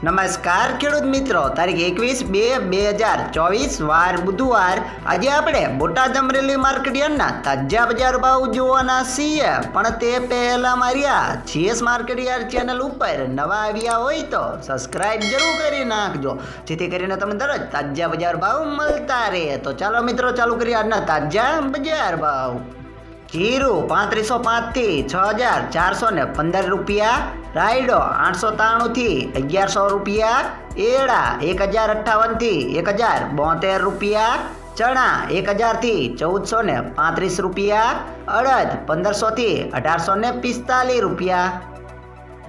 નમસ્કાર ખેડૂત મિત્રો, તારીખ 21/2/2024 વાર બુધવાર. આજે આપણે બોટાદ અમરેલી માર્કેટ યાર્ડના તાજા બજાર ભાવ જોવાના છીએ. પણ તે પહેલા માર્યા જીએસ માર્કેટ યાર્ડ ચેનલ ઉપર નવા આવ્યા હોય તો સબસ્ક્રાઇબ જરૂર કરી નાખજો, જેથી કરીને તમને દરરોજ તાજા બજાર ભાવ મળતા રહે. તો ચાલો મિત્રો, ચાલુ કરીએ આજના તાજા બજાર ભાવ. જીરું 3505 થી 6415 રૂપિયા, રાયડો 893 થી 1100 રૂપિયા, એડા 1058 થી 1072 રૂપિયા, ચણા 1000 થી 1435 રૂપિયા, અડદ 1500 થી 1845 રૂપિયા,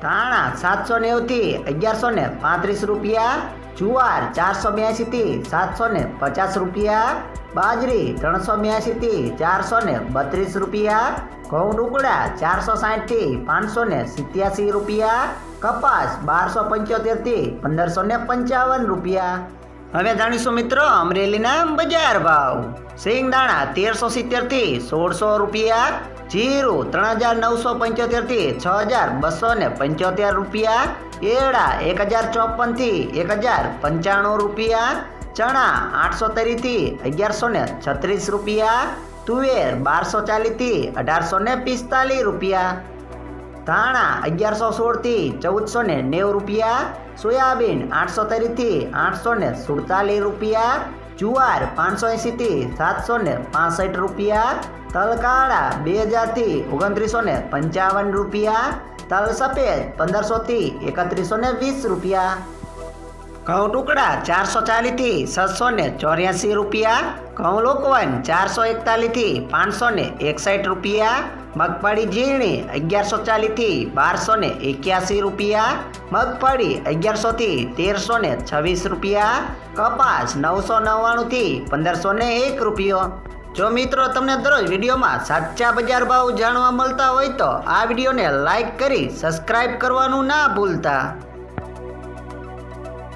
ધાણા 790 થી 1135 રૂપિયા, જુવાર 482 થી 750 રૂપિયા, બાજરી 382 થી 432 રૂપિયા, ઘઉં ટુકડા 460 થી 587 રૂપિયા, કપાસ 1275 થી 1555 રૂપિયા. હવે જાણીશું મિત્રો અમરેલીના બજાર ભાવ. સિંગદાણા 1370 થી 1600 રૂપિયા, જીરું 3975 થી 6275 રૂપિયા, એડા 1054 થી 1095 રૂપિયા, ચણા 830 થી 1136 રૂપિયા, તુવેર 1240 થી 1845 રૂપિયા, ધાણા 1116 થી 1490 રૂપિયા, સોયાબીન 830 થી 847 રૂપિયા, જુવાર 580 થી 765 રૂપિયા, તલ કાળા 2000 થી 2955 રૂપિયા, તલ સફેદ 1500 થી 3120 રૂપિયા, ઘઉં ટુકડા 440 થી 784 રૂપિયા, ઘઉં લોકવન 441 થી 561 રૂપિયા, મગફળી ઝીણી 1140 થી 1281 રૂપિયા, મગફળી 1100 થી 1326 રૂપિયા, કપાસ 999 થી 1501 રૂપિયો. જો મિત્રો તમને દરરોજ વિડીયોમાં સાચા બજાર ભાવ જાણવા મળતા હોય તો આ વિડીયોને લાઈક કરી સબસ્ક્રાઇબ કરવાનું ના ભૂલતા.